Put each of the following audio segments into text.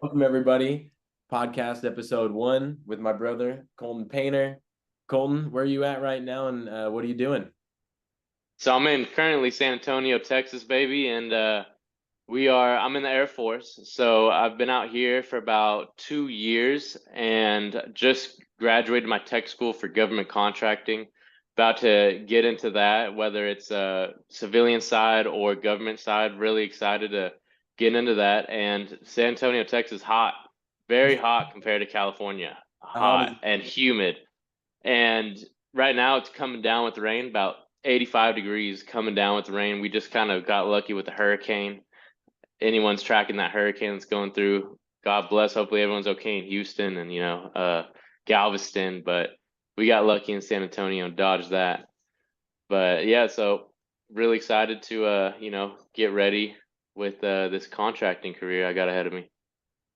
Welcome, everybody. Podcast episode 1 with my brother, Colten Paynter. Colten, where are you at right now, and what are you doing? So I'm in currently San Antonio, Texas, baby, and I'm in the Air Force. So I've been out here for about 2 years and just graduated my tech school for government contracting. About to get into that, whether it's civilian side or government side. Really excited to get into that. And San Antonio, Texas, hot, very hot compared to California, How hot is hot and humid. And right now it's coming down with rain, about 85 degrees coming down with rain. We just kind of got lucky with the hurricane. Anyone's tracking that hurricane that's going through, God bless. Hopefully everyone's okay in Houston and, Galveston. But we got lucky in San Antonio and dodged that. But yeah, so really excited to, get ready with this contracting career I got ahead of me.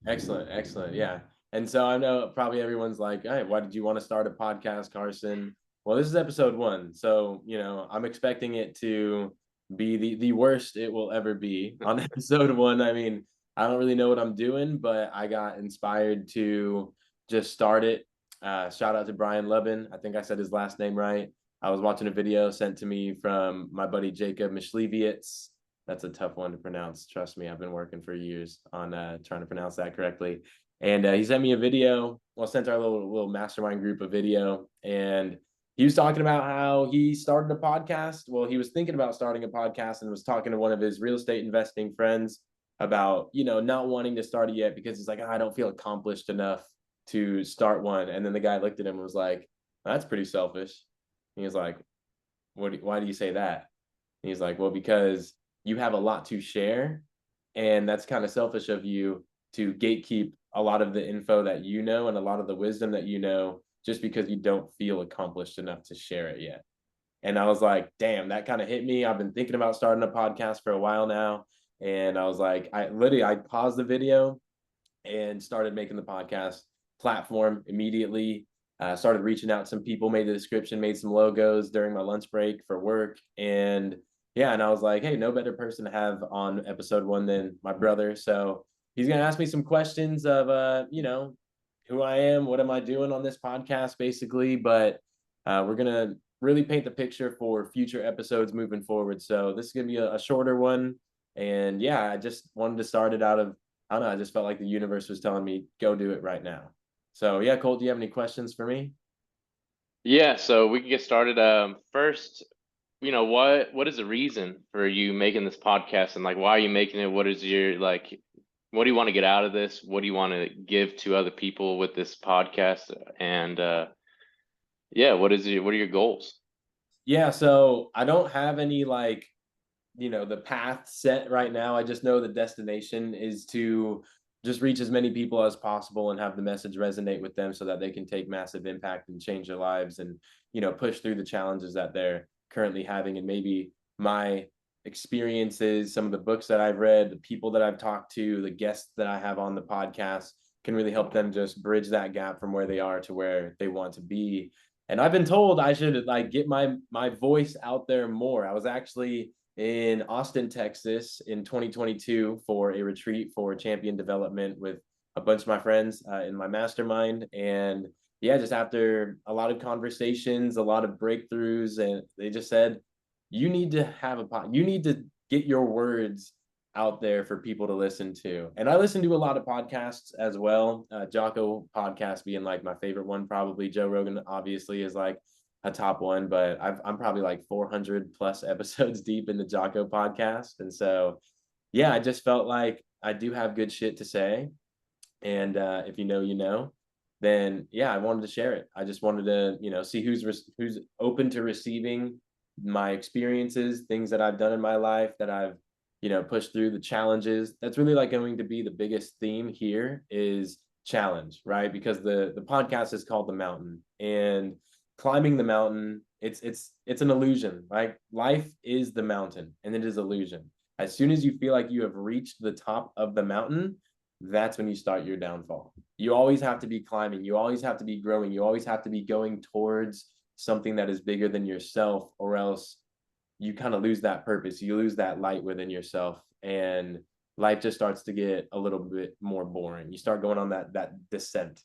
excellent, excellent. Yeah. And so I know probably everyone's like, hey, why did you want to start a podcast, Carson? Well, this is episode 1. So, I'm expecting it to be the worst it will ever be on episode 1. I mean, I don't really know what I'm doing, but I got inspired to just start it. Shout out to Brian Lubin. I think I said his last name right. I was watching a video sent to me from my buddy Jacob Mishlevietz. That's a tough one to pronounce. Trust me, I've been working for years on trying to pronounce that correctly. And he sent me a video. Well, sent our little mastermind group a video, and he was talking about how he started a podcast. Well, he was thinking about starting a podcast and was talking to one of his real estate investing friends about not wanting to start it yet because he's like, I don't feel accomplished enough to start one. And then the guy looked at him and was like, that's pretty selfish. And he was like, why do you say that? And he's like, well, because you have a lot to share, and that's kind of selfish of you to gatekeep a lot of the info that you know and a lot of the wisdom that you know just because you don't feel accomplished enough to share it yet. And I was like, damn, that kind of hit me. I've been thinking about starting a podcast for a while now. And I was like, I paused the video and started making the podcast platform immediately. Started reaching out to some people, made the description, made some logos during my lunch break for work. And yeah, and I was like, hey, no better person to have on episode 1 than my brother. So he's going to ask me some questions of, who I am, what am I doing on this podcast, basically. But we're going to really paint the picture for future episodes moving forward. So this is going to be a shorter one. And yeah, I just wanted to start it out of, I don't know, I just felt like the universe was telling me, go do it right now. So yeah, Cole, do you have any questions for me? Yeah, so we can get started. First, what is the reason for you making this podcast, and like why are you making it? What is your like what do you want to get out of this? What do you want to give to other people with this podcast? And yeah, what are your goals? Yeah, so I don't have any like, the path set right now. I just know the destination is to just reach as many people as possible and have the message resonate with them so that they can take massive impact and change their lives and, push through the challenges that they're currently having. And maybe my experiences, some of the books that I've read, the people that I've talked to, the guests that I have on the podcast can really help them just bridge that gap from where they are to where they want to be. And I've been told I should like get my voice out there more. I was actually in Austin, Texas in 2022 for a retreat for champion development with a bunch of my friends in my mastermind. And yeah, just after a lot of conversations, a lot of breakthroughs, and they just said, you need to have you need to get your words out there for people to listen to. And I listen to a lot of podcasts as well. Jocko podcast being like my favorite one, probably. Joe Rogan obviously is like a top one, but I'm probably like 400 plus episodes deep in the Jocko podcast. And so, yeah, I just felt like I do have good shit to say. And if you know, you know, then yeah, I wanted to share it. I just wanted to, see who's open to receiving my experiences, things that I've done in my life that I've, pushed through the challenges. That's really like going to be the biggest theme here is challenge, right? Because the podcast is called The Mountain, and climbing the mountain, it's an illusion, right? Life is the mountain and it is illusion. As soon as you feel like you have reached the top of the mountain, that's when you start your downfall. You always have to be climbing, you always have to be growing, you always have to be going towards something that is bigger than yourself, or else you kind of lose that purpose, you lose that light within yourself. And life just starts to get a little bit more boring. You start going on that descent,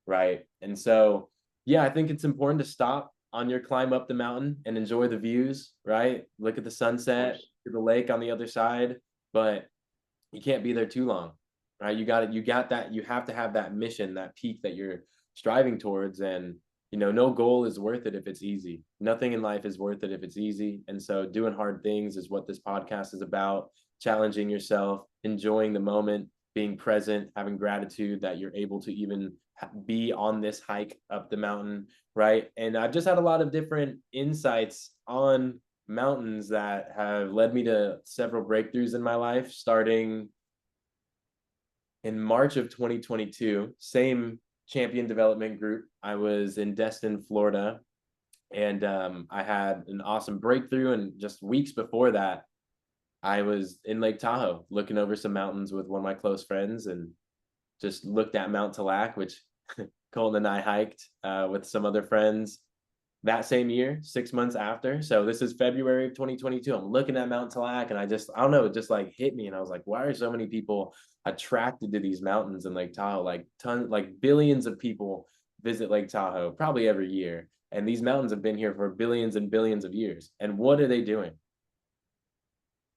right? And so, yeah, I think it's important to stop on your climb up the mountain and enjoy the views, right? Look at the sunset, to the lake on the other side, but you can't be there too long, right? You got that, you have to have that mission, that peak that you're striving towards. And, no goal is worth it if it's easy. Nothing in life is worth it if it's easy. And so doing hard things is what this podcast is about, challenging yourself, enjoying the moment, being present, having gratitude that you're able to even be on this hike up the mountain, right? And I've just had a lot of different insights on mountains that have led me to several breakthroughs in my life, starting in March of 2022, same champion development group. I was in Destin, Florida, and I had an awesome breakthrough. And just weeks before that, I was in Lake Tahoe looking over some mountains with one of my close friends, and just looked at Mount Talac, which Colton and I hiked with some other friends that same year, 6 months after. So this is February of 2022. I'm looking at Mount Talac, and I don't know, it just like hit me. And I was like, why are so many people attracted to these mountains in Lake Tahoe? Like billions of people visit Lake Tahoe probably every year. And these mountains have been here for billions and billions of years. And what are they doing?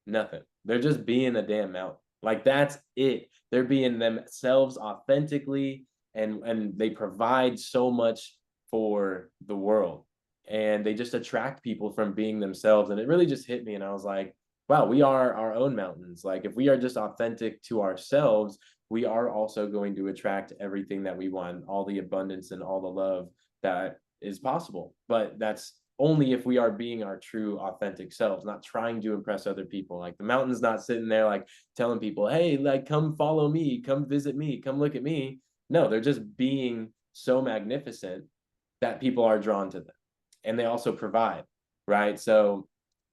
Nothing. They're just being a damn mountain. Like, that's it. They're being themselves authentically, and they provide so much for the world, and they just attract people from being themselves. And it really just hit me, and I was like, wow, we are our own mountains. Like, if we are just authentic to ourselves, we are also going to attract everything that we want, all the abundance and all the love that is possible. But that's only if we are being our true authentic selves, not trying to impress other people. Like, the mountain's not sitting there like telling people, hey, like, come follow me, come visit me, come look at me. No, they're just being so magnificent that people are drawn to them. And they also provide, right? So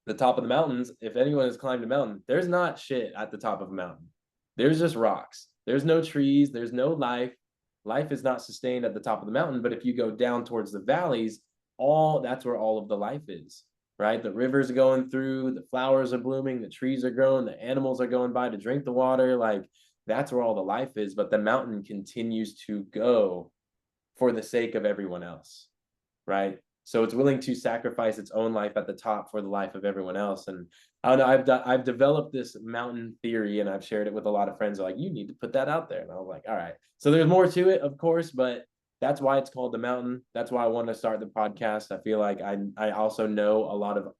the top of the mountains, if anyone has climbed a mountain, there's not shit at the top of a mountain. There's just rocks. There's no trees, there's no life. Life is not sustained at the top of the mountain. But if you go down towards the valleys, that's where all of the life is, right? The rivers are going through, the flowers are blooming, the trees are growing, the animals are going by to drink the water. Like, that's where all the life is. But the mountain continues to go for the sake of everyone else, right? So it's willing to sacrifice its own life at the top for the life of everyone else. And I don't know, I've developed this mountain theory, and I've shared it with a lot of friends. They're like, you need to put that out there. And I was like, all right. So there's more to it, of course, but that's why it's called The Mountain. That's why I wanted to start the podcast. I feel like I also know a lot of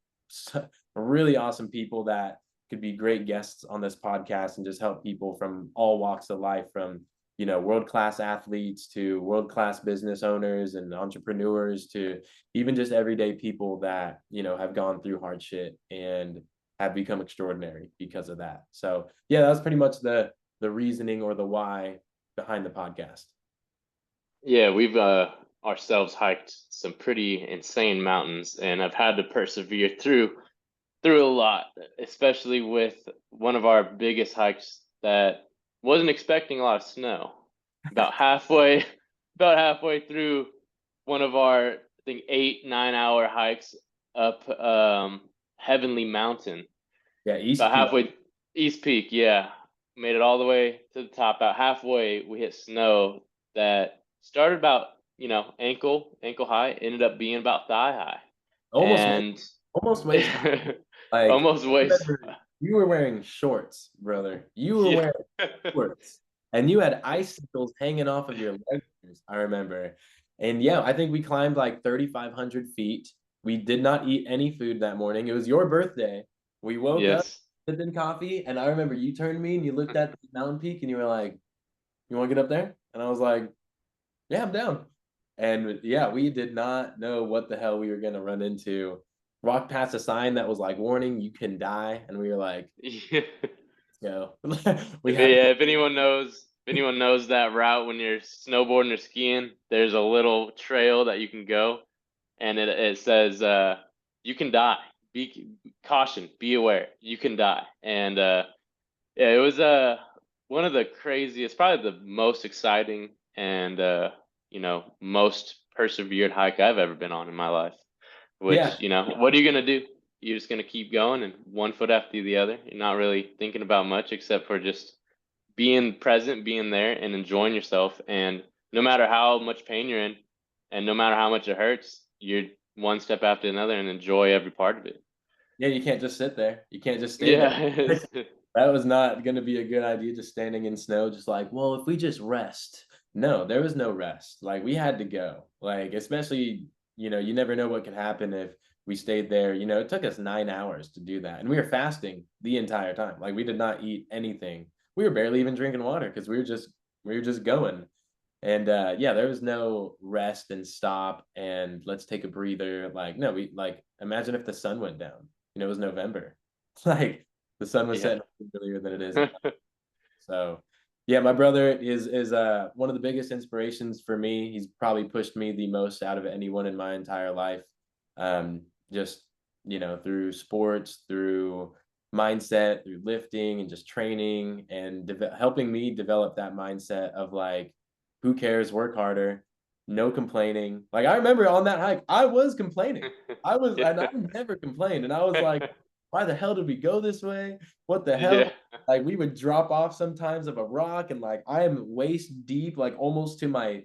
really awesome people that could be great guests on this podcast and just help people from all walks of life, from world-class athletes to world-class business owners and entrepreneurs, to even just everyday people that have gone through hardship and have become extraordinary because of that. So yeah, that was pretty much the reasoning, or the why, behind the podcast. Yeah, we've ourselves hiked some pretty insane mountains, and I've had to persevere through a lot, especially with one of our biggest hikes that wasn't expecting a lot of snow. About halfway, about halfway through one of our, I think, 8-9 hour hikes up Heavenly Mountain. Yeah, East About Peak. halfway, East Peak, yeah. Made it all the way to the top. About halfway, we hit snow that started about, ankle high, ended up being about thigh high. Almost And almost waist high. Like, almost waist. you were wearing shorts, brother. You were Yeah. wearing shorts, and you had icicles hanging off of your legs, I remember. And yeah, I think we climbed like 3,500 feet. We did not eat any food that morning. It was your birthday. We woke up, Yes. sipping coffee, and I remember you turned to me and you looked at the mountain peak and you were like, you want to get up there? And I was like, yeah, I'm down. And yeah, we did not know what the hell we were going to run into. Walked past a sign that was like, warning, you can die. And we were like, Yeah. go. If, if anyone knows that route when you're snowboarding or skiing, there's a little trail that you can go, and it says you can die. Be caution, be aware, you can die. And yeah, it was one of the craziest, probably the most exciting and most persevered hike I've ever been on in my life. Yeah. Which, what are you gonna do? you're just gonna keep going and one foot after the other. You're not really thinking about much except for just being present, being there, and enjoying yourself. And no matter how much pain you're in, and no matter how much it hurts, you're one step after another and enjoy every part of it. Yeah, you can't just sit there. You can't just stay there. Yeah. That was not going to be a good idea, just standing in snow, just like, well, if we just rest. No, there was no rest. Like, we had to go. Like, especially, you never know what could happen if we stayed there. It took us 9 hours to do that. And we were fasting the entire time. Like, we did not eat anything. We were barely even drinking water because we were just going. And yeah, there was no rest and stop and let's take a breather. Like, no, we like imagine if the sun went down. It was November. Like the sun was Yeah. setting earlier than it is. So yeah, my brother is one of the biggest inspirations for me. He's probably pushed me the most out of anyone in my entire life. Just through sports, through mindset, through lifting and just training and helping me develop that mindset of like, who cares, work harder, no complaining. Like I remember on that hike, I was complaining. And I never complained. And I was like, why the hell did we go this way? What the hell? Yeah. Like we would drop off sometimes of a rock and like I am waist deep, like almost to my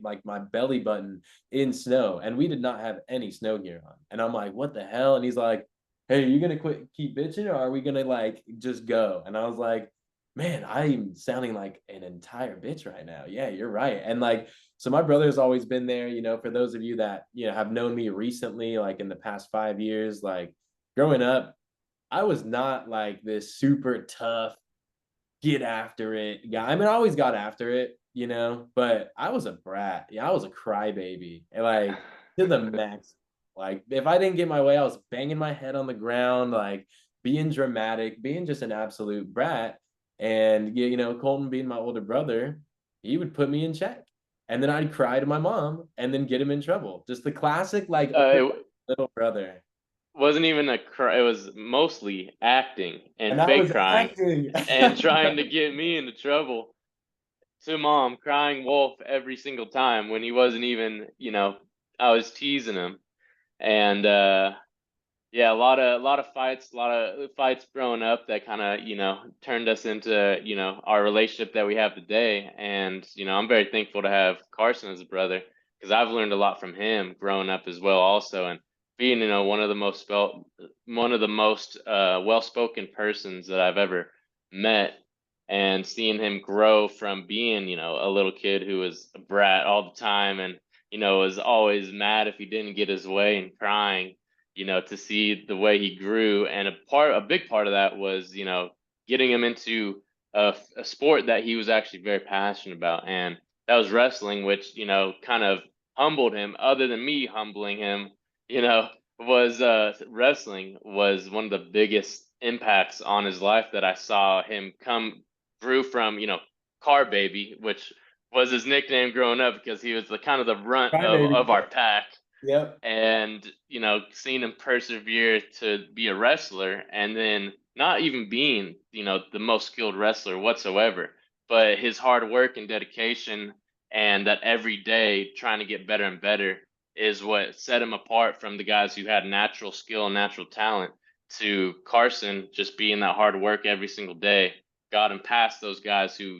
belly button in snow. And we did not have any snow gear on. And I'm like, what the hell? And he's like, hey, are you gonna keep bitching or are we gonna like just go? And I was like, man, I'm sounding like an entire bitch right now. Yeah, you're right. And like, so my brother's always been there, for those of you that, have known me recently, like in the past 5 years, like growing up, I was not like this super tough, get after it guy. I mean, I always got after it, but I was a brat. Yeah, I was a crybaby. And like to the max. Like if I didn't get my way, I was banging my head on the ground, like being dramatic, being just an absolute brat. And Colton being my older brother, he would put me in check. And then I'd cry to my mom and then get him in trouble. Just the classic, like It little brother. wasn't even a cry. It was mostly acting and And I fake was crying acting. and trying to get me into trouble. To mom, crying wolf every single time when he wasn't even, I was teasing him. And yeah, a lot of fights growing up that kind of, turned us into, our relationship that we have today. And, I'm very thankful to have Carsen as a brother because I've learned a lot from him growing up as well also. And being, one of the most well-spoken persons that I've ever met, and seeing him grow from being, a little kid who was a brat all the time and, was always mad if he didn't get his way and crying, to see the way he grew. And a big part of that was, getting him into a sport that he was actually very passionate about. And that was wrestling, which, kind of humbled him. Other than me humbling him, was wrestling was one of the biggest impacts on his life that I saw him grew from, car baby, which was his nickname growing up because he was the kind of the runt Cry of baby. our pack. Yep. And seeing him persevere to be a wrestler, and then not even being the most skilled wrestler whatsoever, but his hard work and dedication, and that every day trying to get better and better is what set him apart from the guys who had natural skill and natural talent. To Carsen just being that hard work every single day got him past those guys who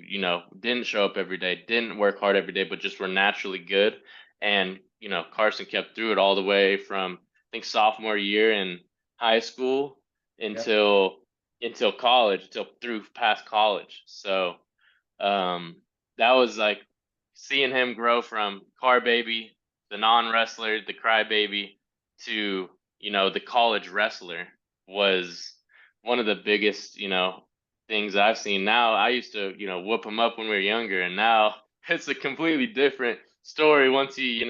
didn't show up every day, didn't work hard every day, but just were naturally good. And Carsen kept through it all the way from, I think, sophomore year in high school Yep. until college, until through past college. So that was like seeing him grow from car baby, the non-wrestler, the crybaby, to the college wrestler was one of the biggest things I've seen. Now I used to whoop him up when we were younger, and now it's a completely different story once he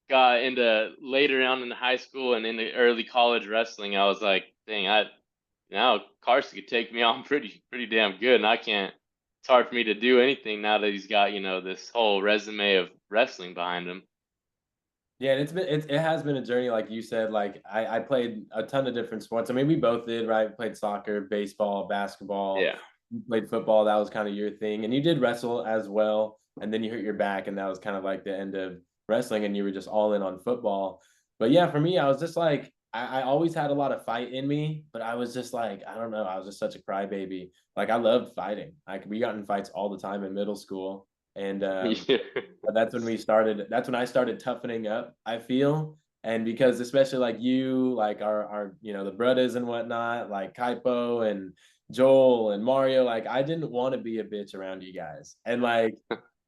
got into later on in high school and in the early college wrestling. I was like, dang, now Carson could take me on pretty damn good, and I can't. It's hard for me to do anything now that he's got this whole resume of wrestling behind him. Yeah, and it has been a journey, like you said. Like I played a ton of different sports. I mean, we both did, right? Played soccer, baseball, basketball, Yeah. you played football. That was kind of your thing, and you did wrestle as well. And then you hurt your back, and that was kind of like the end of wrestling, and you were just all in on football. But yeah, for me, I was just like I always had a lot of fight in me, but I was just like, I don't know, I was just such a crybaby. Like I loved fighting. Like we got in fights all the time in middle school. And Yeah. but that's when I started toughening up, I feel. And because especially like you, like our the brothers and whatnot, like Kaipo and Joel and Mario, like I didn't want to be a bitch around you guys. And like,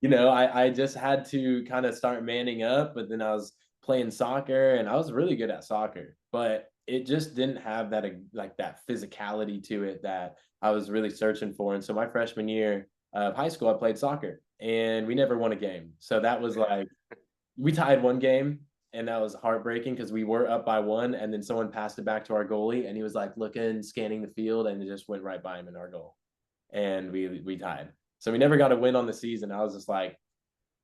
I just had to kind of start manning up, but then I was playing soccer and I was really good at soccer, but it just didn't have that like that physicality to it that I was really searching for. And so my freshman year of high school, I played soccer and we never won a game. So that was like we tied one game and that was heartbreaking because we were up by one and then someone passed it back to our goalie and he was like looking, scanning the field and it just went right by him in our goal. And we tied. So we never got a win on the season. I was just like,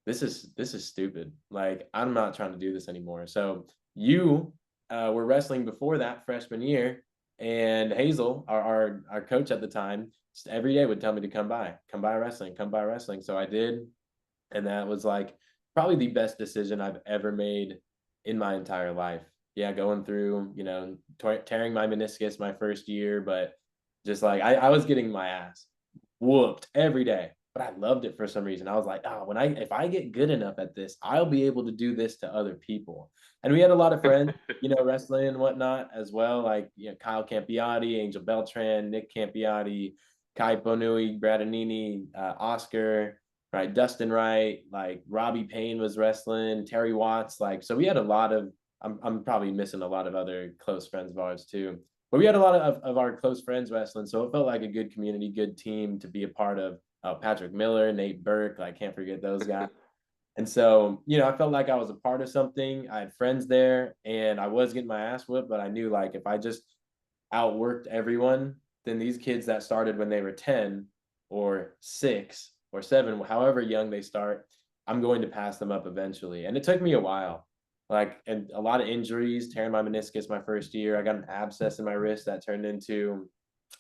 this is stupid. Like I'm not trying to do this anymore. So you were wrestling before that freshman year, and Hazel, our coach at the time, just every day would tell me to come by wrestling, come by wrestling. So I did, and that was like probably the best decision I've ever made in my entire life. Yeah, going through, tearing my meniscus my first year, but just like I was getting my ass whooped every day, but I loved it for some reason. I was like, oh, if I get good enough at this, I'll be able to do this to other people. And we had a lot of friends, wrestling and whatnot as well, like Kyle Campiotti, Angel Beltran, Nick Campiotti, Kai Bonui, Bradanini, Oscar, right, Dustin Wright, like Robbie Payne was wrestling, Terry Watts, like so we had a lot of. I'm probably missing a lot of other close friends of ours too. But we had a lot of our close friends wrestling, so it felt like a good community, good team to be a part of. Patrick Miller, Nate Burke, I can't forget those guys. And so, I felt like I was a part of something. I had friends there and I was getting my ass whipped, but I knew like if I just outworked everyone, then these kids that started when they were 10 or 6 or 7, however young they start, I'm going to pass them up eventually. And it took me a while. Like and a lot of injuries, tearing my meniscus my first year. I got an abscess in my wrist that turned into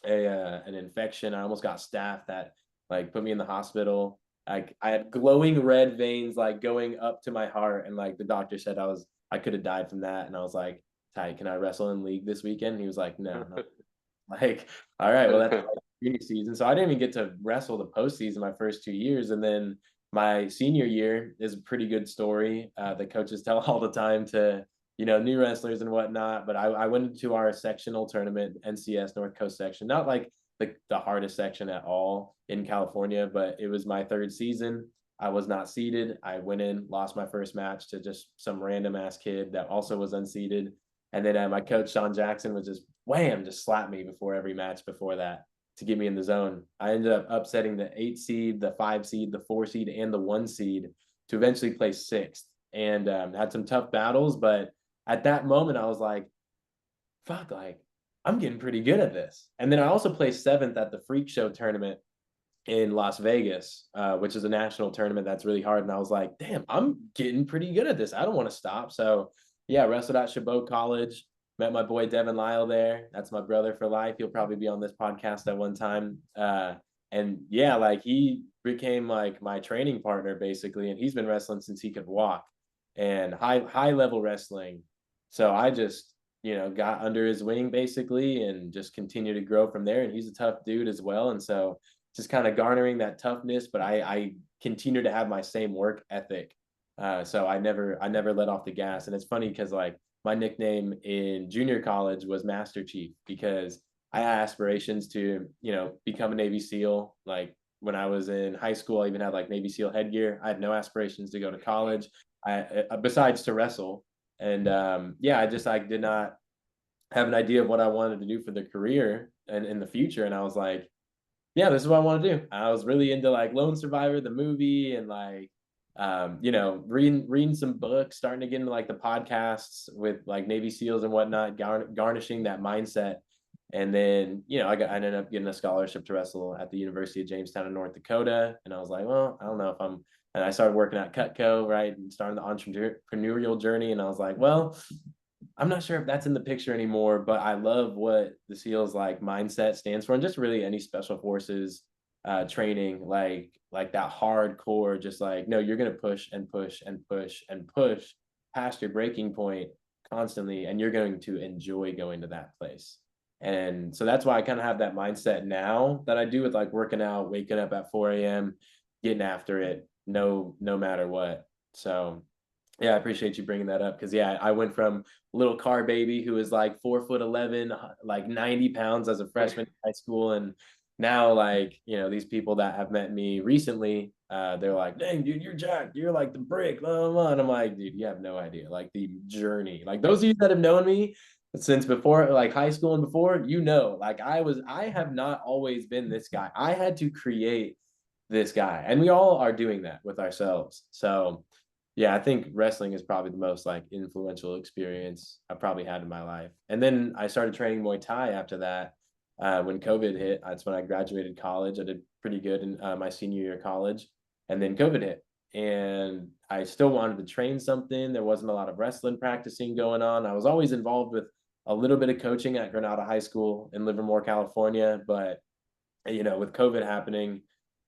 an infection. I almost got staph that like put me in the hospital. I had glowing red veins like going up to my heart, and like the doctor said I could have died from that. And I was like, Ty, can I wrestle in league this weekend? He was like, no, no. Like, all right, well that's like junior season. So I didn't even get to wrestle the postseason my first 2 years, and then my senior year is a pretty good story. The coaches tell all the time to new wrestlers and whatnot. But I went into our sectional tournament, NCS North Coast section, not like the hardest section at all in California, but it was my third season. I was not seeded. I went in, lost my first match to just some random ass kid that also was unseeded. And then my coach, Sean Jackson, was just wham, just slapped me before every match before that to get me in the zone. I ended up upsetting the 8 seed, the 5 seed, the 4 seed, and the 1 seed to eventually place sixth. And had some tough battles, but at that moment, I was like, fuck, like I'm getting pretty good at this. And then I also placed seventh at the Freak Show tournament in Las Vegas, which is a national tournament that's really hard. And I was like, damn, I'm getting pretty good at this. I don't want to stop. So yeah, wrestled at Chabot College, met my boy Devin Lyle there. That's my brother for life. He'll probably be on this podcast at one time. And yeah, like he became like my training partner basically. And he's been wrestling since he could walk and high level wrestling. So I just, got under his wing basically and just continue to grow from there. And he's a tough dude as well. And so just kind of garnering that toughness, but I continue to have my same work ethic. So I never let off the gas. And it's funny because like my nickname in junior college was Master Chief because I had aspirations to, become a Navy SEAL. Like when I was in high school, I even had like Navy SEAL headgear. I had no aspirations to go to college, besides to wrestle. And yeah, I did not have an idea of what I wanted to do for the career and in the future. And I was like, yeah, this is what I want to do. I was really into like Lone Survivor, the movie, and like, reading some books, starting to get into like the podcasts with like Navy SEALs and whatnot, garnishing that mindset. And then, I ended up getting a scholarship to wrestle at the University of Jamestown in North Dakota. And I was like, well, I don't know if and I started working at Cutco, right, and starting the entrepreneurial journey. And I was like, well, I'm not sure if that's in the picture anymore, but I love what the SEALs like mindset stands for, and just really any special forces training, like that hardcore, just like no, you're gonna push and push and push and push past your breaking point, constantly, and you're going to enjoy going to that place. And so that's why I kind of have that mindset now that I do with like working out, waking up at 4 a.m., getting after it, no matter what. So yeah, I appreciate you bringing that up because yeah, I went from little car baby who was like 4'11", like 90 pounds as a freshman in high school, and now like these people that have met me recently, they're like, "Dang, dude, you're jacked. You're like the brick." Blah, blah, blah. And I'm like, dude, you have no idea. Like the journey. Like those of you that have known me since before, like high school and before, like I have not always been this guy. I had to create this guy, and we all are doing that with ourselves. So yeah, I think wrestling is probably the most like influential experience I've probably had in my life. And then I started training Muay Thai after that. When COVID hit, that's when I graduated college. I did pretty good in my senior year of college, and then COVID hit, and I still wanted to train something. There wasn't a lot of wrestling practicing going on. I was always involved with a little bit of coaching at Granada High School in Livermore, California, but with COVID happening,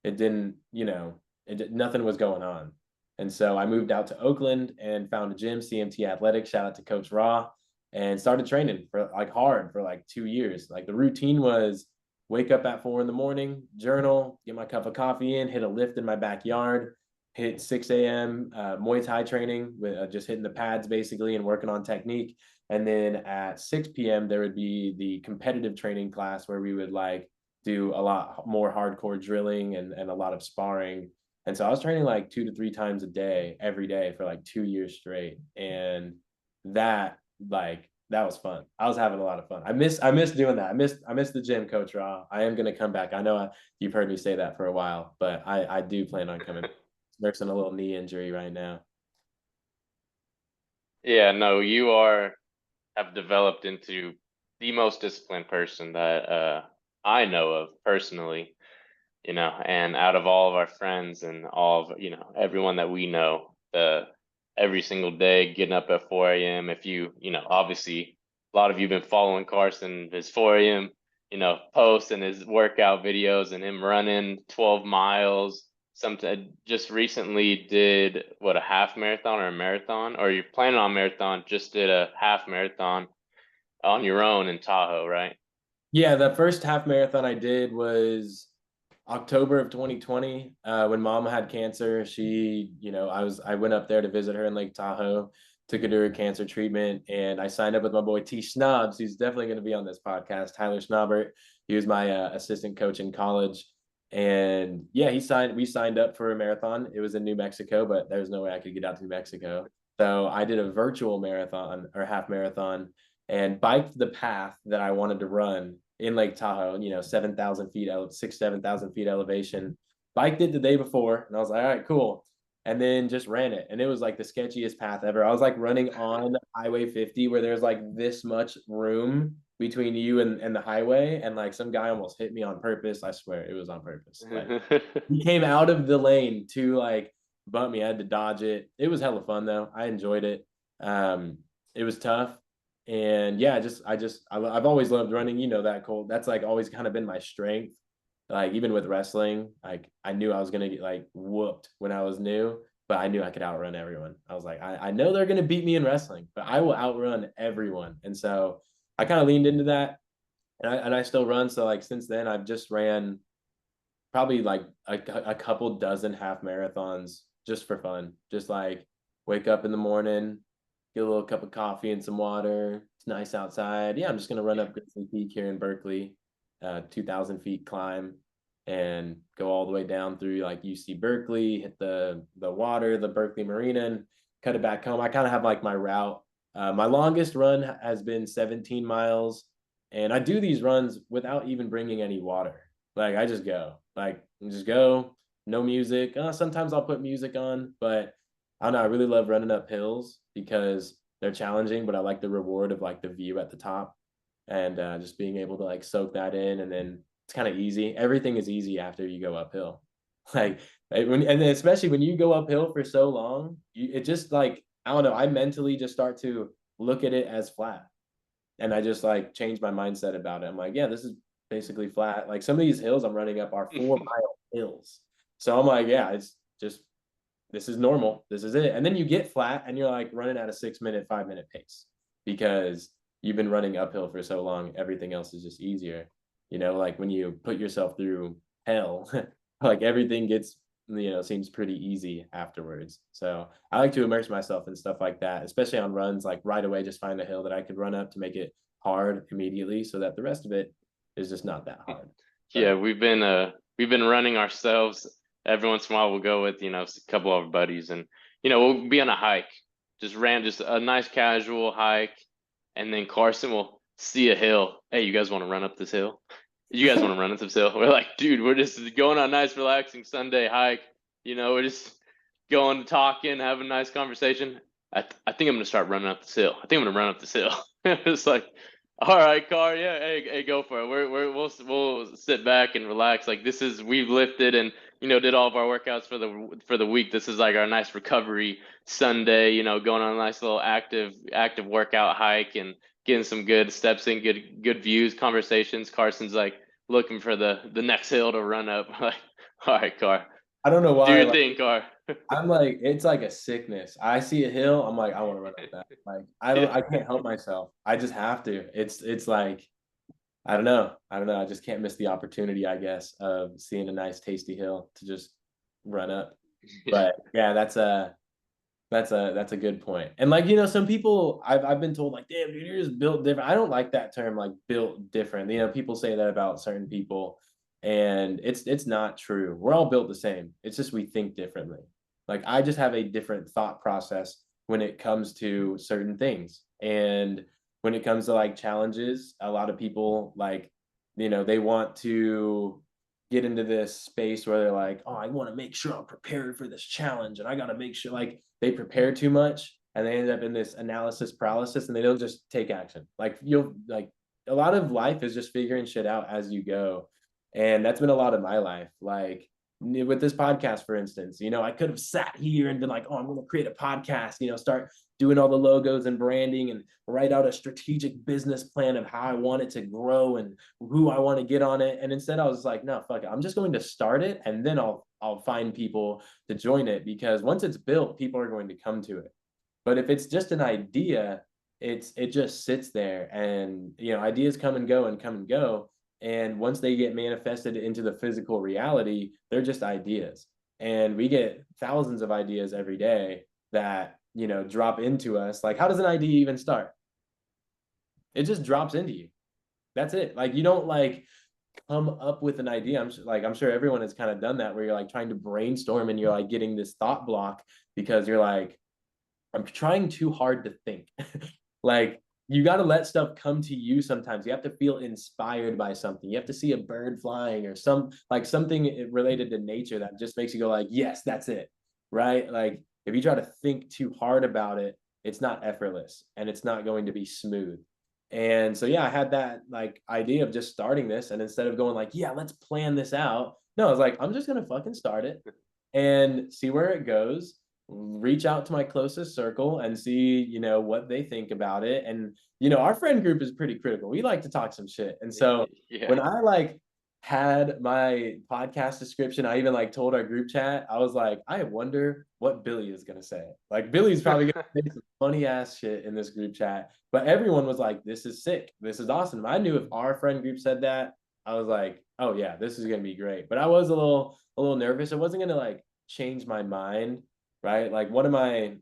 it didn't, nothing was going on. And so I moved out to Oakland and found a gym, CMT Athletics, shout out to Coach Raw, and started training for like hard for like 2 years. Like the routine was wake up at 4 in the morning, journal, get my cup of coffee in, hit a lift in my backyard, hit 6 a.m. Muay Thai training with just hitting the pads basically and working on technique. And then at 6 p.m., there would be the competitive training class where we would like do a lot more hardcore drilling and a lot of sparring. And so I was training like 2 to 3 times a day, every day for like 2 years straight. And that that was fun. I was having a lot of fun. I miss doing that. I miss the gym, Coach Raw. I am gonna come back. I know you've heard me say that for a while, but I do plan on coming. Nursing a little knee injury right now. Yeah, no, have developed into the most disciplined person that I know of personally, and out of all of our friends and all of, everyone that we know, every single day getting up at 4 a.m. If obviously a lot of you have been following Carsen, his 4 a.m., posts and his workout videos and him running 12 miles. Just recently did a half marathon or a marathon, or you're planning on marathon, just did a half marathon on your own in Tahoe, right? Yeah, the first half marathon I did was October of 2020, when mom had cancer. She, I went up there to visit her in Lake Tahoe, took her to her cancer treatment, and I signed up with my boy T Schnobs, who's definitely going to be on this podcast, Tyler Schnobbert. He was my assistant coach in college. And yeah, we signed up for a marathon. It was in New Mexico, but there's no way I could get out to New Mexico. So I did a virtual marathon or half marathon and biked the path that I wanted to run in Lake Tahoe, 7,000 feet, 7,000 feet elevation. Biked it the day before, and I was like, all right, cool. And then just ran it. And it was like the sketchiest path ever. I was like running on Highway 50 where there's like this much room between you and the highway. And like some guy almost hit me on purpose. I swear it was on purpose. Like he came out of the lane to like bump me. I had to dodge it. It was hella fun though. I enjoyed it. It was tough, and yeah, I've always loved running. That cold. That's like always kind of been my strength. Like even with wrestling, like I knew I was gonna get like whooped when I was new, but I knew I could outrun everyone. I was like, I know they're gonna beat me in wrestling, but I will outrun everyone. And so I kind of leaned into that, and I still run. So like since then, I've just ran probably like a couple dozen half marathons just for fun. Just like wake up in the morning, get a little cup of coffee and some water. It's nice outside. Yeah, I'm just gonna run up Grizzly Peak here in Berkeley, 2,000 feet climb, and go all the way down through like UC Berkeley, hit the water, the Berkeley Marina, and cut it back home. I kind of have like my route. My longest run has been 17 miles, and I do these runs without even bringing any water. Like I just go, no music. Sometimes I'll put music on, but I don't know. I really love running up hills because they're challenging, but I like the reward of like the view at the top and just being able to like soak that in. And then it's kind of easy. Everything is easy after you go uphill. Like and then especially when you go uphill for so long, it just like, I don't know. I mentally just start to look at it as flat. And I just like change my mindset about it. I'm like, yeah, this is basically flat. Like some of these hills I'm running up are 4 mile hills. So I'm like, yeah, it's just, this is normal. This is it. And then you get flat and you're like running at a 6 minute, 5 minute pace. because you've been running uphill for so long, everything else is just easier. Like when you put yourself through hell, like everything gets, seems pretty easy afterwards. So I like to immerse myself in stuff like that, especially on runs, like right away, just find a hill that I could run up to make it hard immediately so that the rest of it is just not that hard. Yeah, So we've been running ourselves. Every once in a while we'll go with, a couple of our buddies, and we'll be on a hike. Just a nice casual hike, and then Carson will see a hill. Hey, you guys want to run up this hill? You guys want to run up this hill? We're like, dude, we're just going on a nice relaxing Sunday hike. We're just going talking, having a nice conversation. I think I'm gonna start running up this hill. I think I'm gonna run up this hill. It's like, all right, Car, yeah, hey, go for it. We'll sit back and relax. Like we've lifted and did all of our workouts for the week. This is like our nice recovery Sunday. Going on a nice little active workout hike and getting some good steps in, good views, conversations. Carson's like looking for the next hill to run up. Like, all right, Car, I don't know do why, your like, thing, Car. I'm like, it's like a sickness. I see a hill, I'm like, I want to run up that. Like, Yeah. I can't help myself. I just have to. It's like, I don't know. I don't know. I just can't miss the opportunity, I guess, of seeing a nice tasty hill to just run up. But yeah, that's a good point. And like, some people I've been told like, damn, dude, you're just built different. I don't like that term, like built different. People say that about certain people, and it's not true. We're all built the same. It's just we think differently. Like I just have a different thought process when it comes to certain things. And when it comes to like challenges, a lot of people like, they want to get into this space where they're like, oh, I want to make sure I'm prepared for this challenge. And I got to make sure like they prepare too much and they end up in this analysis paralysis and they don't just take action. Like you'll like a lot of life is just figuring shit out as you go. And that's been a lot of my life. Like with this podcast, for instance, I could have sat here and been like, oh, I'm going to create a podcast, start doing all the logos and branding and write out a strategic business plan of how I want it to grow and who I want to get on it. And instead I was like, no, fuck it. I'm just going to start it and then I'll find people to join it, because once it's built, people are going to come to it. But if it's just an idea, it just sits there and ideas come and go and come and go. And once they get manifested into the physical reality, they're just ideas. And we get thousands of ideas every day that drop into us. Like, how does an idea even start? It just drops into you. That's it. Like, you don't like come up with an idea. I'm sure everyone has kind of done that, where you're like trying to brainstorm and you're like getting this thought block because you're like, I'm trying too hard to think. Like, you got to let stuff come to you sometimes. You have to feel inspired by something. You have to see a bird flying or something related to nature that just makes you go like, yes, that's it. Right? Like, if you try to think too hard about it, it's not effortless and it's not going to be smooth. And so, yeah, I had that like idea of just starting this. And instead of going like, yeah, let's plan this out. No, I was like, I'm just going to fucking start it and see where it goes, reach out to my closest circle and see, what they think about it. And, our friend group is pretty critical. We like to talk some shit. And so Yeah. when I like had my podcast description, I even like told our group chat, I was like, I wonder what Billy is going to say. Like Billy's probably going to say some funny ass shit in this group chat, but everyone was like, this is sick. This is awesome. I knew if our friend group said that, I was like, oh yeah, this is going to be great. But I was a little nervous. It wasn't going to like change my mind, right? Like one of my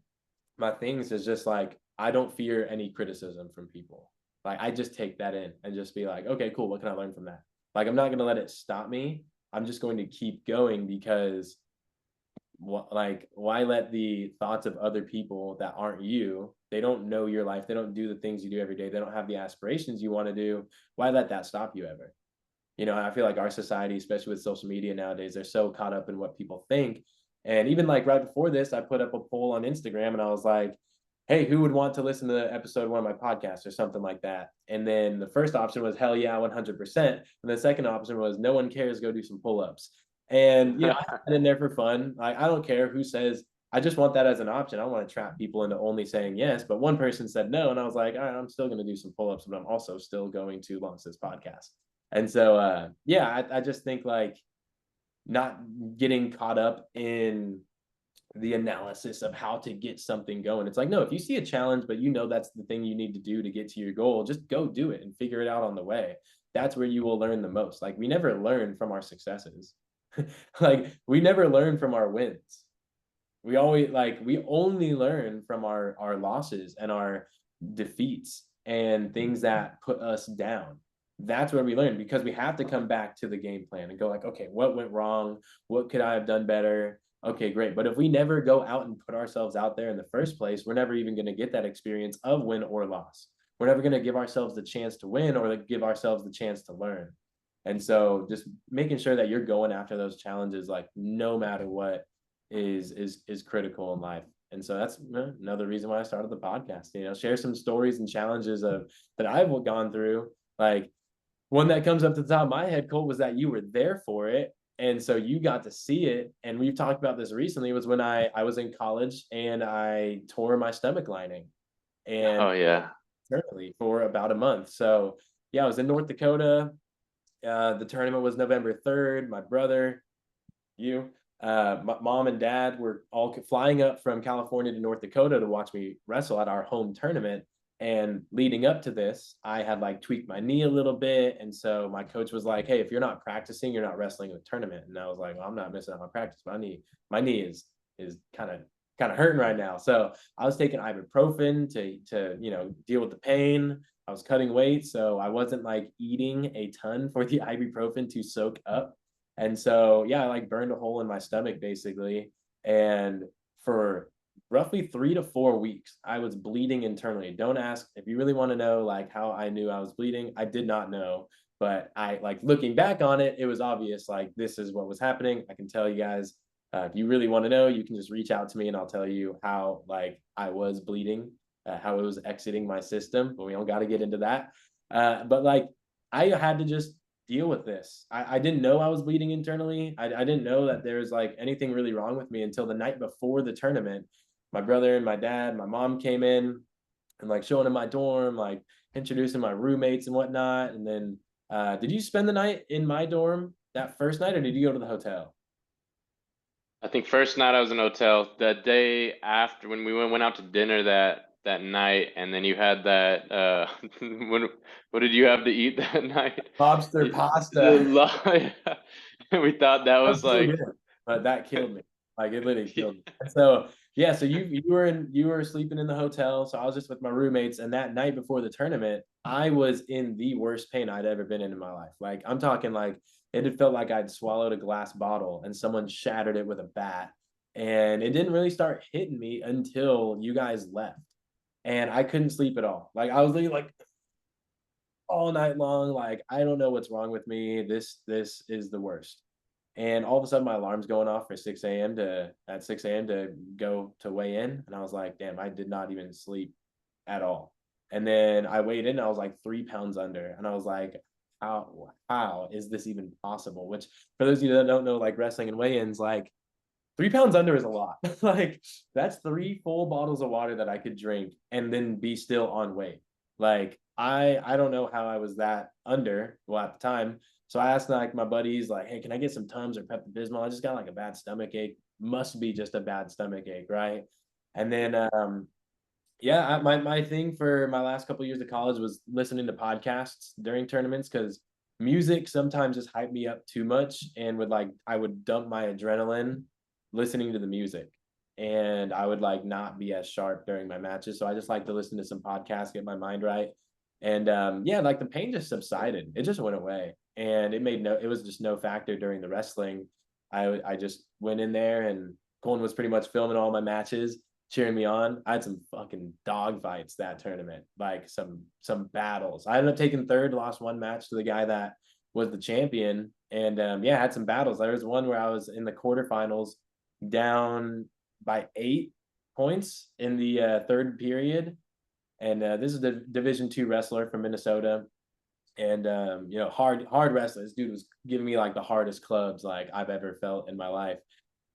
things is just like, I don't fear any criticism from people. Like I just take that in and just be like, okay, cool, what can I learn from that? Like I'm not going to let it stop me. I'm just going to keep going, because like why let the thoughts of other people that aren't you, they don't know your life, they don't do the things you do every day, they don't have the aspirations you want to do, why let that stop you ever? I feel like our society, especially with social media nowadays, they're so caught up in what people think. And even like right before this, I put up a poll on Instagram and I was like, hey, who would want to listen to episode 1 of my podcast or something like that? And then the first option was hell yeah, 100%. And the second option was no one cares, go do some pull-ups. And, I had it in there for fun. Like, I don't care who says, I just want that as an option. I don't want to trap people into only saying yes. But one person said no. And I was like, all right, I'm still going to do some pull-ups, but I'm also still going to launch this podcast. And so, yeah, I just think like not getting caught up in the analysis of how to get something going. It's like, no, if you see a challenge, but you know that's the thing you need to do to get to your goal, just go do it and figure it out on the way. That's where you will learn the most. Like, we never learn from our successes. Like, we never learn from our wins. We only learn from our losses and our defeats and things that put us down. That's where we learn, because we have to come back to the game plan and go like, okay, what went wrong? What could I have done better? Okay, great. But if we never go out and put ourselves out there in the first place, we're never even going to get that experience of win or loss. We're never going to give ourselves the chance to win or give ourselves the chance to learn. And so just making sure that you're going after those challenges, like, no matter what, is critical in life. And so that's another reason why I started the podcast, share some stories and challenges of that I've gone through. Like, one that comes up to the top of my head, Cole, was that you were there for it. And so you got to see it. And we've talked about this recently, was when I was in college and I tore my stomach lining, and Oh yeah. internally for about a month. So yeah, I was in North Dakota. The tournament was November 3rd. My brother, my mom and dad were all flying up from California to North Dakota to watch me wrestle at our home tournament. And leading up to this, I had like tweaked my knee a little bit. And so my coach was like, hey, if you're not practicing, you're not wrestling in the tournament. And I was like, well, I'm not missing out on practice. My knee is kind of hurting right now. So I was taking ibuprofen to deal with the pain. I was cutting weight, so I wasn't like eating a ton for the ibuprofen to soak up. And so yeah, I like burned a hole in my stomach basically. And for roughly 3 to 4 weeks, I was bleeding internally. Don't ask if you really want to know like how I knew I was bleeding. I did not know, but I, like, looking back on it, it was obvious, like, this is what was happening. I can tell you guys, if you really want to know, you can just reach out to me and I'll tell you how, like, I was bleeding, how it was exiting my system, but we don't got to get into that. But like, I had to just deal with this. I didn't know I was bleeding internally. I didn't know that there was like anything really wrong with me until the night before the tournament. My brother and my dad, my mom came in and like showing him my dorm, like introducing my roommates and whatnot. And then, did you spend the night in my dorm that first night, or did you go to the hotel? I think first night I was in a hotel. The day after, when we went out to dinner that night, and then you had that what did you have to eat that night? Lobster pasta. We thought that That was was so like good, but that killed me. Like, it literally killed me. And so yeah, so you were sleeping in the hotel. So I was just with my roommates, and that night before the tournament, I was in the worst pain I'd ever been in my life. Like, I'm talking like it had felt like I'd swallowed a glass bottle and someone shattered it with a bat. And it didn't really start hitting me until you guys left. And I couldn't sleep at all. Like, I was literally like all night long, like, I don't know what's wrong with me. This is the worst. And all of a sudden my alarm's going off for 6 a.m. to at 6 a.m. to go to weigh in. And I was like, damn, I did not even sleep at all. And then I weighed in, I was like 3 pounds under. And I was like, how is this even possible? Which, for those of you that don't know, like, wrestling and weigh-ins, like, 3 pounds under is a lot. Like, that's 3 full bottles of water that I could drink and then be still on weight. Like, I don't know how I was that under, well, at the time. So I asked like my buddies, like, hey, can I get some Tums or Pepto Bismol? I just got like a bad stomach ache. Must be just a bad stomach ache, right? And then yeah, my thing for my last couple of years of college was listening to podcasts during tournaments, because music sometimes just hyped me up too much, and I would dump my adrenaline listening to the music, and I would like not be as sharp during my matches. So I just like to listen to some podcasts, get my mind right. And yeah, like, the pain just subsided. It just went away, and it was just no factor during the wrestling. I just went in there, and Colton was pretty much filming all my matches, cheering me on. I had some fucking dog fights that tournament, like some battles. I ended up taking third, lost one match to the guy that was the champion. And yeah, I had some battles. There was one where I was in the quarterfinals, down by 8 points in the third period. And this is the Division II wrestler from Minnesota. And hard wrestler. This dude was giving me like the hardest clubs like I've ever felt in my life.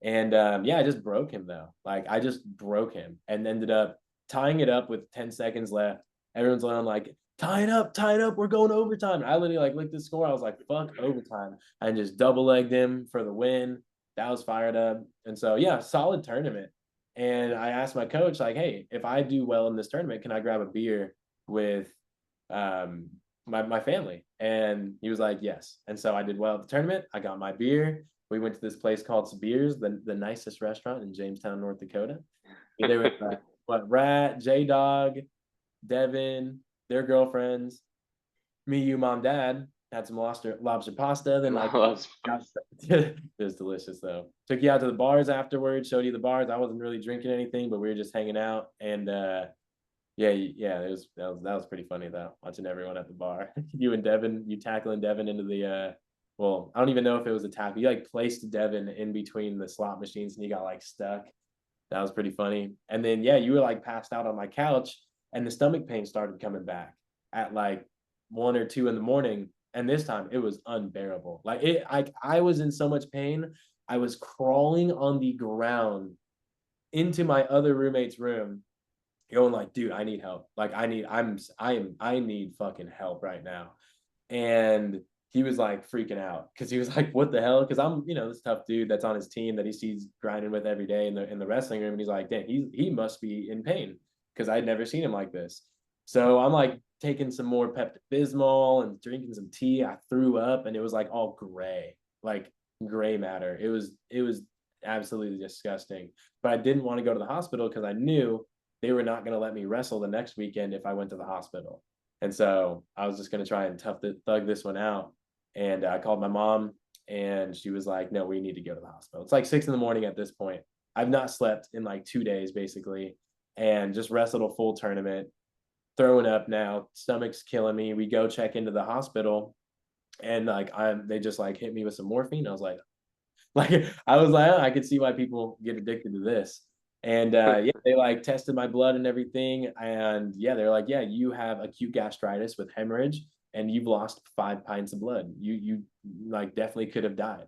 And yeah, I just broke him though. Like, I just broke him and ended up tying it up with 10 seconds left. Everyone's like, tie it up, we're going overtime. I literally like looked at the score. I was like, fuck overtime. I just double legged him for the win. that was fired up. And so, yeah, solid tournament. And I asked my coach, like, hey, if I do well in this tournament, can I grab a beer with my family? And he was like, yes. And so I did well at the tournament. I got my beer. We went to this place called Sabir's, the nicest restaurant in Jamestown, North Dakota. There was Rat, J Dog, Devin, their girlfriends, me, you, mom, dad. Had some lobster pasta. Then like, it was delicious though. Took you out to the bars afterwards. Showed you the bars. I wasn't really drinking anything, but we were just hanging out. And yeah, that was pretty funny though. Watching everyone at the bar. You and Devin, you tackling Devin into the well, I don't even know if it was a tap. You like placed Devin in between the slot machines and he got like stuck. That was pretty funny. And then yeah, you were like passed out on my couch and the stomach pain started coming back at like 1 or 2 in the morning. And this time it was unbearable. Like I was in so much pain. I was crawling on the ground into my other roommate's room, going like, dude, I need help. Like I need fucking help right now. And he was like freaking out because he was like, what the hell? Because I'm, this tough dude that's on his team that he sees grinding with every day in the wrestling room. And he's like, dang, he must be in pain because I'd never seen him like this. So I'm like taking some more Pepto-Bismol and drinking some tea. I threw up and it was like all gray, like gray matter. It was absolutely disgusting. But I didn't want to go to the hospital because I knew they were not going to let me wrestle the next weekend if I went to the hospital. And so I was just going to try and thug this one out. And I called my mom and she was like, no, we need to go to the hospital. It's like 6 a.m. at this point. I've not slept in like 2 days basically, and just wrestled a full tournament, throwing up now, stomach's killing me. We go check into the hospital and like they just like hit me with some morphine. I was like oh, I could see why people get addicted to this. And yeah, they like tested my blood and everything. And yeah, they're like, yeah, you have acute gastritis with hemorrhage and you've lost 5 pints of blood. You like definitely could have died.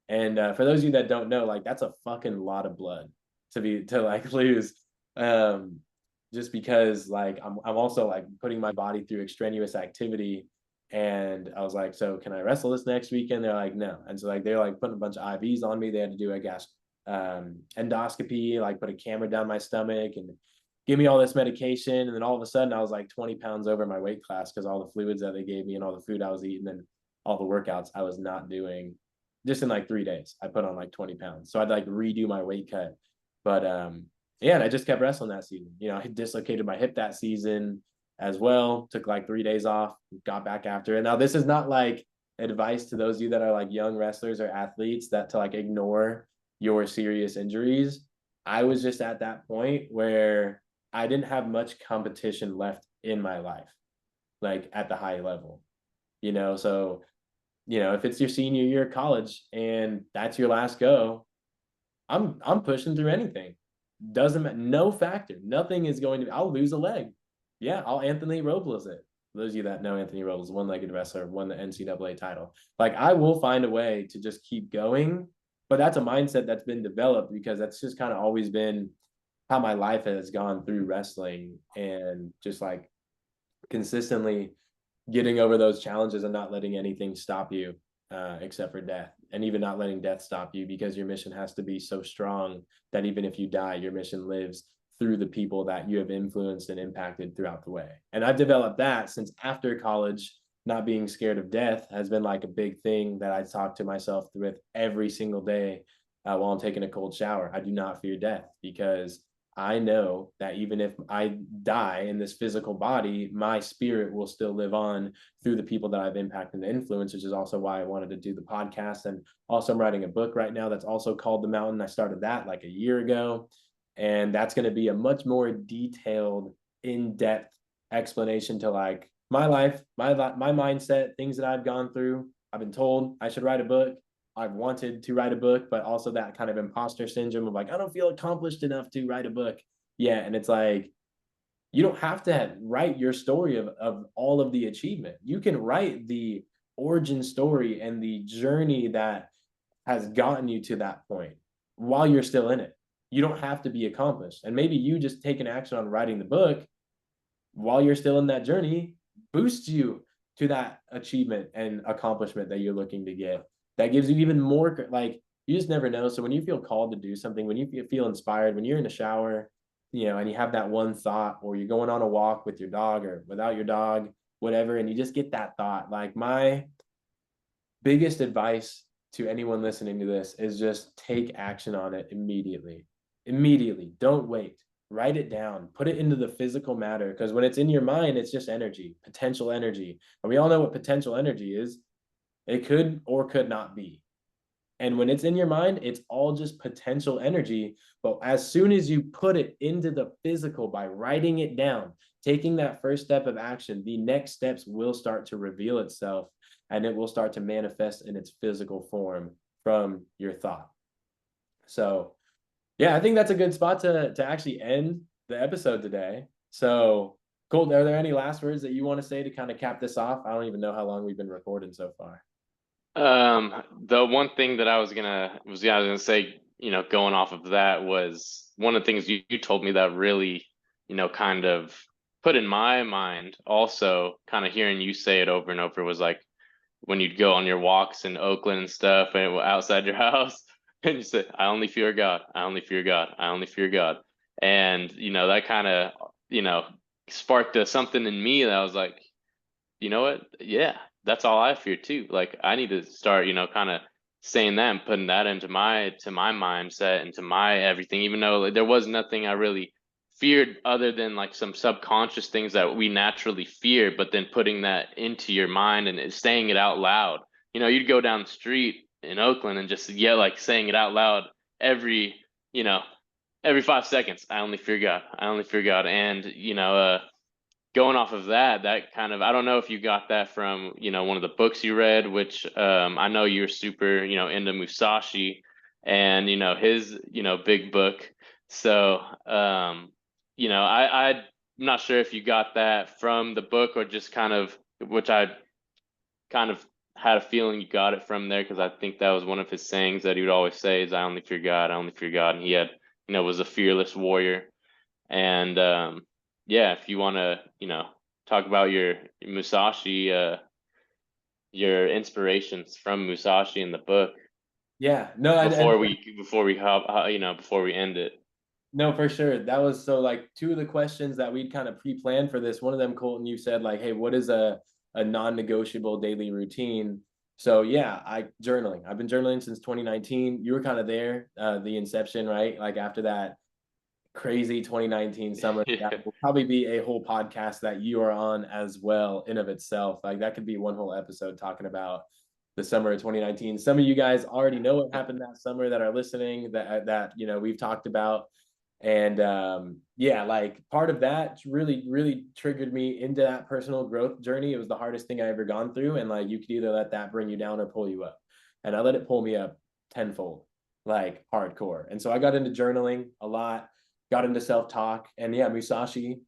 And for those of you that don't know, like that's a fucking lot of blood to like lose. Just because like I'm also like putting my body through extraneous activity. And I was like, so can I wrestle this next weekend? They're like, no. And so like they're like putting a bunch of IVs on me. They had to do a gas endoscopy, like put a camera down my stomach and give me all this medication. And then all of a sudden I was like 20 pounds over my weight class because all the fluids that they gave me and all the food I was eating and all the workouts I was not doing. Just in like 3 days, I put on like 20 pounds. So I'd like redo my weight cut. But yeah, and I just kept wrestling that season. I dislocated my hip that season as well. Took like 3 days off, got back after it. Now, this is not like advice to those of you that are like young wrestlers or athletes that to like ignore your serious injuries. I was just at that point where I didn't have much competition left in my life, like at the high level, so if it's your senior year of college and that's your last go, I'm pushing through anything. Doesn't matter, no factor. Nothing is going to. I'll lose a leg. Yeah, I'll Anthony Robles it. Those of you that know Anthony Robles, one-legged wrestler, won the NCAA title. Like I will find a way to just keep going, but that's a mindset that's been developed because that's just kind of always been how my life has gone through wrestling and just like consistently getting over those challenges and not letting anything stop you except for death, and even not letting death stop you because your mission has to be so strong that even if you die, your mission lives through the people that you have influenced and impacted throughout the way. And I've developed that since after college. Not being scared of death has been like a big thing that I talk to myself with every single day while I'm taking a cold shower. I do not fear death because I know that even if I die in this physical body, my spirit will still live on through the people that I've impacted and influenced, which is also why I wanted to do the podcast. And also I'm writing a book right now that's also called The Mountain. I started that like a year ago. And that's going to be a much more detailed, in-depth explanation to like my life, my mindset, things that I've gone through. I've been told I should write a book. I've wanted to write a book, but also that kind of imposter syndrome of like, I don't feel accomplished enough to write a book. Yeah. And it's like, you don't have to write your story of all of the achievement. You can write the origin story and the journey that has gotten you to that point while you're still in it. You don't have to be accomplished. And maybe you just take an action on writing the book while you're still in that journey, boosts you to that achievement and accomplishment that you're looking to get. That gives you even more, like you just never know. So when you feel called to do something, when you feel inspired, when you're in the shower, and you have that one thought, or you're going on a walk with your dog or without your dog, whatever, and you just get that thought. Like, my biggest advice to anyone listening to this is just take action on it immediately. Immediately. Don't wait. Write it down. Put it into the physical matter, because when it's in your mind, it's just energy, potential energy. And we all know what potential energy is. It could or could not be. And when it's in your mind, it's all just potential energy. But as soon as you put it into the physical by writing it down, taking that first step of action, the next steps will start to reveal itself, and it will start to manifest in its physical form from your thought. So, yeah, I think that's a good spot to actually end the episode today. So, Colten, are there any last words that you want to say to kind of cap this off? I don't even know how long we've been recording so far. The one thing that I was gonna say, going off of that, was one of the things you told me that really, kind of put in my mind, also kind of hearing you say it over and over, was like when you'd go on your walks in Oakland and stuff and outside your house, and you say, I only fear God, I only fear God, I only fear God. And, that kind of, sparked something in me that I was like, you know what? Yeah, that's all I fear too. Like, I need to start, kind of saying that and putting that into my mindset, into my everything, even though, like, there was nothing I really feared other than like some subconscious things that we naturally fear, but then putting that into your mind and saying it out loud. You'd go down the street in Oakland and just yell, like, saying it out loud every, you know, every 5 seconds. I only fear God. I only fear God. And, going off of that kind of, I don't know if you got that from, one of the books you read, which, I know you're super, into Musashi and, his, big book. So, I'm not sure if you got that from the book or just kind of, which I kind of had a feeling you got it from there, because I think that was one of his sayings that he would always say is, I only fear God, I only fear God. And he had, was a fearless warrior. And, yeah, if you want to, talk about your Musashi, your inspirations from Musashi in the book Yeah, no, before we end it. no, for sure. That was so, like, two of the questions that we'd kind of pre-planned for this. One of them, Colten, you said, like, hey, what is a non-negotiable daily routine? So yeah, journaling. I've been journaling since 2019. You were kind of there, the inception, right? Like, after that crazy 2019 summer. Yeah. That will probably be a whole podcast that you are on as well, in of itself. Like, that could be one whole episode talking about the summer of 2019. Some of you guys already know what happened that summer that are listening, that we've talked about. And yeah, like, part of that really triggered me into that personal growth journey. It was the hardest thing I ever gone through, and like, you could either let that bring you down or pull you up, and I let it pull me up tenfold, like, hardcore. And so I got into journaling a lot, got into self-talk, and yeah, Musashi,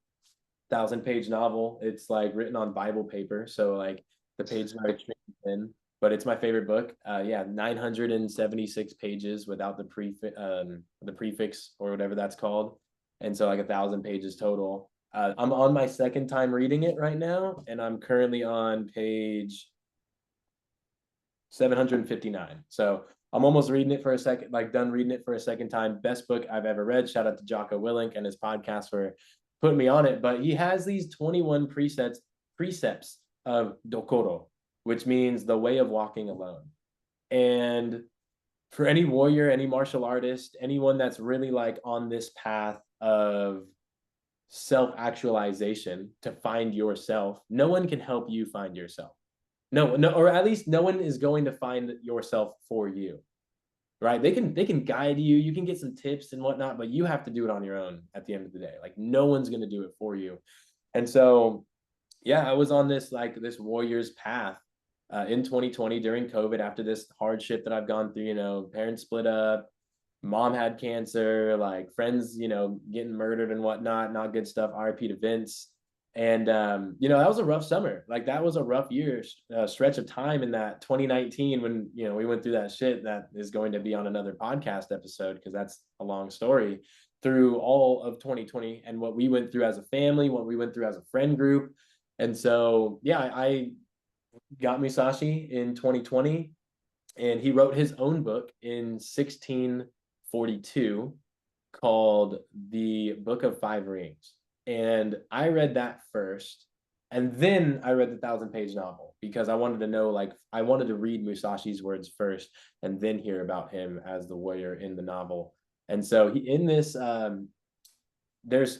1,000-page novel. It's like written on Bible paper, so like the pages are extremely thin, but it's my favorite book. Yeah, 976 pages without the prefix or whatever that's called, and so like 1,000 pages total. I'm on my second time reading it right now, and I'm currently on page 759. So I'm almost reading it for a second, like done reading it for a second time. Best book I've ever read. Shout out to Jocko Willink and his podcast for putting me on it. But he has these 21 precepts of Dokoro, which means the way of walking alone. And for any warrior, any martial artist, anyone that's really like on this path of self-actualization to find yourself, no one can help you find yourself. No, or at least no one is going to find yourself for you, right? They can guide you. You can get some tips and whatnot, but you have to do it on your own at the end of the day. Like, no one's going to do it for you. And so, yeah, I was on this warrior's path in 2020 during COVID, after this hardship that I've gone through. Parents split up, mom had cancer, like, friends, getting murdered and whatnot, not good stuff. RIP to Vince. And that was a rough summer. Like, that was a rough year, stretch of time in that 2019, when we went through that shit that is going to be on another podcast episode, because that's a long story, through all of 2020 and what we went through as a family, what we went through as a friend group. And so yeah, I got Musashi in 2020, And he wrote his own book in 1642 called The Book of Five Rings. And I read that first. And then I read the 1,000-page novel because I wanted to know, like, I wanted to read Musashi's words first and then hear about him as the warrior in the novel. And so in this, there's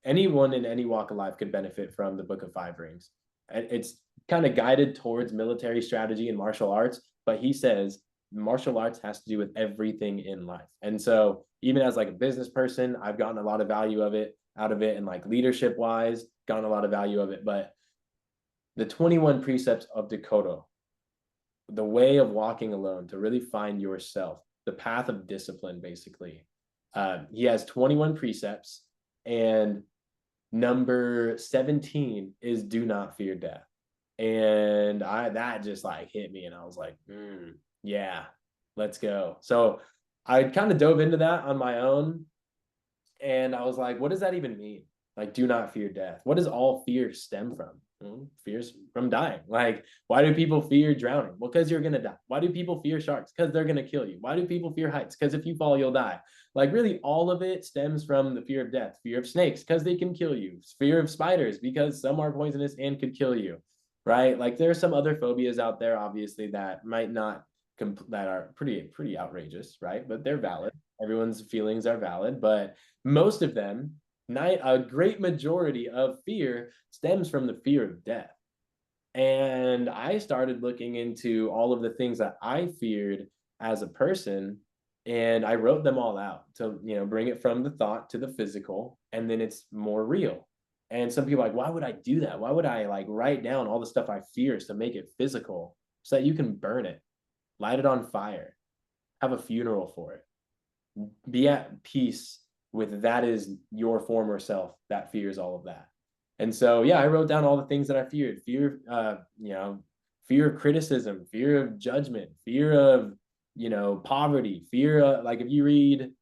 anyone in any walk of life could benefit from the Book of Five Rings. It's kind of guided towards military strategy and martial arts, but he says martial arts has to do with everything in life. And so even as like a business person, I've gotten a lot of value out of it, and like leadership wise, gotten a lot of value of it. But the 21 precepts of Dakota, the way of walking alone to really find yourself, the path of discipline, basically. He has 21 precepts, and number 17 is do not fear death. And that just like hit me, and I was like, yeah, let's go. So I kind of dove into that on my own, and I was like, what does that even mean? Like, do not fear death. What does all fear stem from? Fears from dying. Like, why do people fear drowning? Well, because you're gonna die. Why do people fear sharks? Because they're gonna kill you. Why do people fear heights? Because if you fall, you'll die. Like, really, all of it stems from the fear of death. Fear of snakes, because they can kill you. Fear of spiders, because some are poisonous and could kill you. Right? Like, there are some other phobias out there, obviously, that might not that are pretty outrageous, right? But they're valid. Everyone's feelings are valid, but most of them, a great majority of fear stems from the fear of death. And I started looking into all of the things that I feared as a person, and I wrote them all out to, bring it from the thought to the physical, and then it's more real. And some people are like, why would I do that? Why would I like write down all the stuff I fear to make it physical so that you can burn it, light it on fire, have a funeral for it, be at peace with that is your former self that fears all of that. And so, yeah, I wrote down all the things that I feared. Fear of criticism, fear of judgment, fear of, poverty, fear of, like, if you read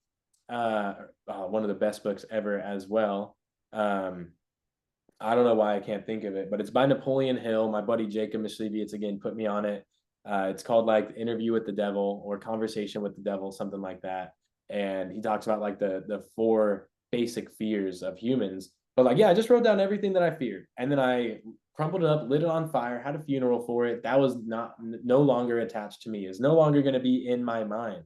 one of the best books ever as well. I don't know why I can't think of it, but it's by Napoleon Hill. My buddy Jacob Mishlevitz again put me on it. It's called like Interview with the Devil or Conversation with the Devil, something like that. And he talks about like the four basic fears of humans. But like, yeah, I just wrote down everything that I feared, and then I crumpled it up, lit it on fire, had a funeral for it. That was no longer attached to me. Is no longer going to be in my mind.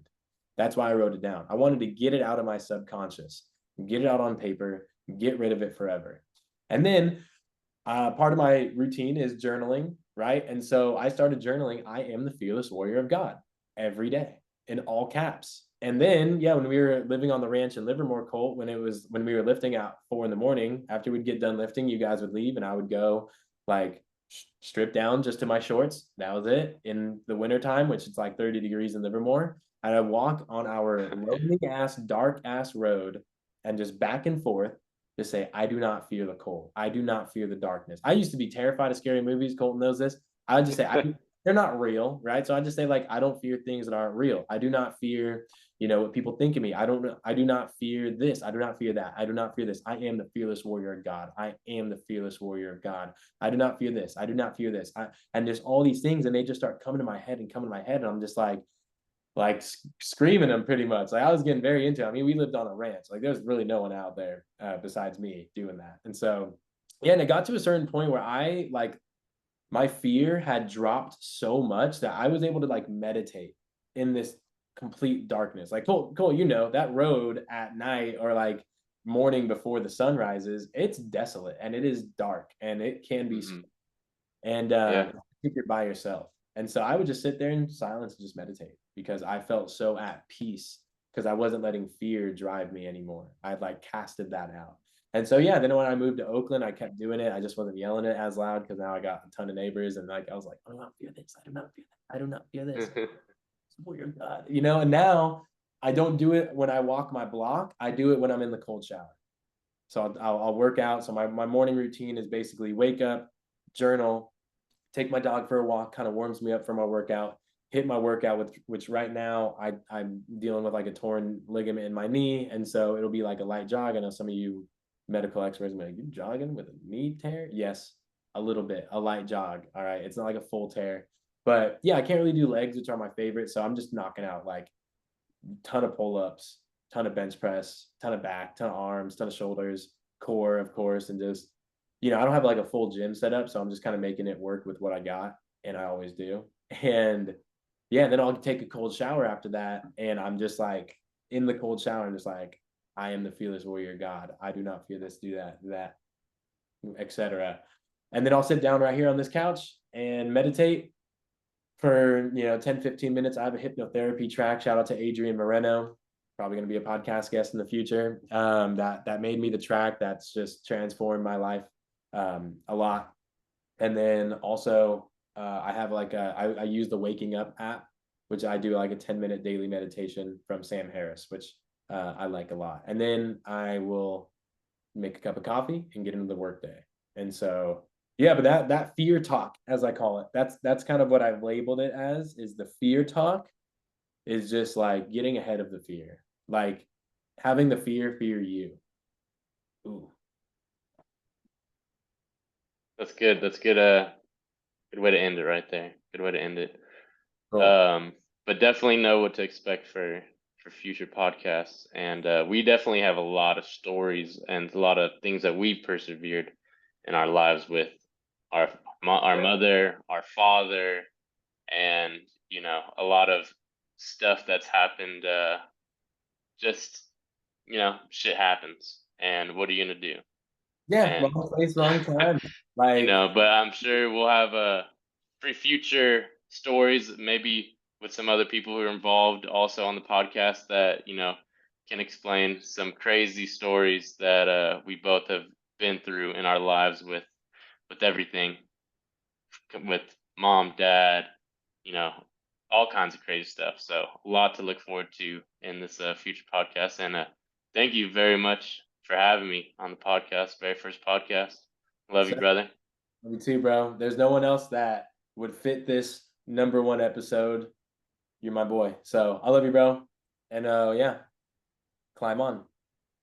That's why I wrote it down. I wanted to get it out of my subconscious, get it out on paper, get rid of it forever. And then part of my routine is journaling, right? And so I started journaling, I am the fearless warrior of God, every day in all caps. And then, yeah, when we were living on the ranch in Livermore, Colt, when we were lifting at 4 a.m, after we'd get done lifting, you guys would leave and I would go like strip down just to my shorts. That was it. In the wintertime, which it's like 30 degrees in Livermore, and I'd walk on our lonely ass, dark ass road and just back and forth, just say, I do not fear the cold. I do not fear the darkness. I used to be terrified of scary movies. Colton knows this. I would just say, they're not real, right? So I just say, like, I don't fear things that aren't real. I do not fear, what people think of me. I do not fear this. I do not fear that. I do not fear this. I am the fearless warrior of God. I am the fearless warrior of God. I do not fear this. I do not fear this. And there's all these things, and they just start coming to my head, and I'm just like screaming them pretty much. Like I was getting very into it. I mean, we lived on a ranch. Like there's really no one out there besides me doing that. And so, yeah, and it got to a certain point where my fear had dropped so much that I was able to like meditate in this complete darkness. Like Cole, that road at night or like morning before the sun rises, it's desolate and it is dark and it can be, and you're by yourself. And so I would just sit there in silence and just meditate because I felt so at peace because I wasn't letting fear drive me anymore. I'd like casted that out. And so, yeah, then when I moved to Oakland, I kept doing it. I just wasn't yelling it as loud because now I got a ton of neighbors. And like, I was like, I do not fear this. I do not fear that. I do not fear this. Oh, your God, and now I don't do it when I walk my block. I do it when I'm in the cold shower. So I'll work out. So my morning routine is basically wake up, journal, take my dog for a walk, kind of warms me up for my workout, hit my workout with which right now I'm dealing with like a torn ligament in my knee. And so it'll be like a light jog. I know some of you medical experts are like, you jogging with a knee tear? Yes, a little bit, a light jog. All right. It's not like a full tear, But yeah, I can't really do legs, which are my favorite. So I'm just knocking out like ton of pull-ups, ton of bench press, ton of back, ton of arms, ton of shoulders, core, of course, and just, I don't have like a full gym set up, so I'm just kind of making it work with what I got, and I always do. And yeah, then I'll take a cold shower after that, and I'm just like in the cold shower, I'm just like, I am the fearless warrior God. I do not fear this, do that, etc. And then I'll sit down right here on this couch and meditate for 10-15 minutes. I have a hypnotherapy track. Shout out to Adrian Moreno, probably going to be a podcast guest in the future. That made me the track. That's just transformed my life a lot. And then also I have like I use the Waking Up app, which I do like a 10-minute daily meditation from Sam Harris, which I like a lot. And then I will make a cup of coffee and get into the workday. And so yeah, but that fear talk, as I call it, that's kind of what I've labeled it as, is the fear talk is just like getting ahead of the fear. Like having the fear you. Ooh. That's good. That's good. Good way to end it right there. Good way to end it. Cool. But definitely know what to expect for future podcasts. And we definitely have a lot of stories and a lot of things that we've persevered in our lives with our mother, our father, and a lot of stuff that's happened. Just shit happens, and what are you gonna do? Yeah, And wrong place, wrong time. Like, but I'm sure we'll have for future stories, maybe with some other people who are involved also on the podcast that can explain some crazy stories that we both have been through in our lives with everything, with mom, dad, you know, all kinds of crazy stuff. So a lot to look forward to in this future podcast. And thank you very much for having me on the podcast, very first podcast. Love you, brother. me too, bro. There's no one else that would fit this #1 episode. You're my boy. So I love you, bro. And yeah, climb on.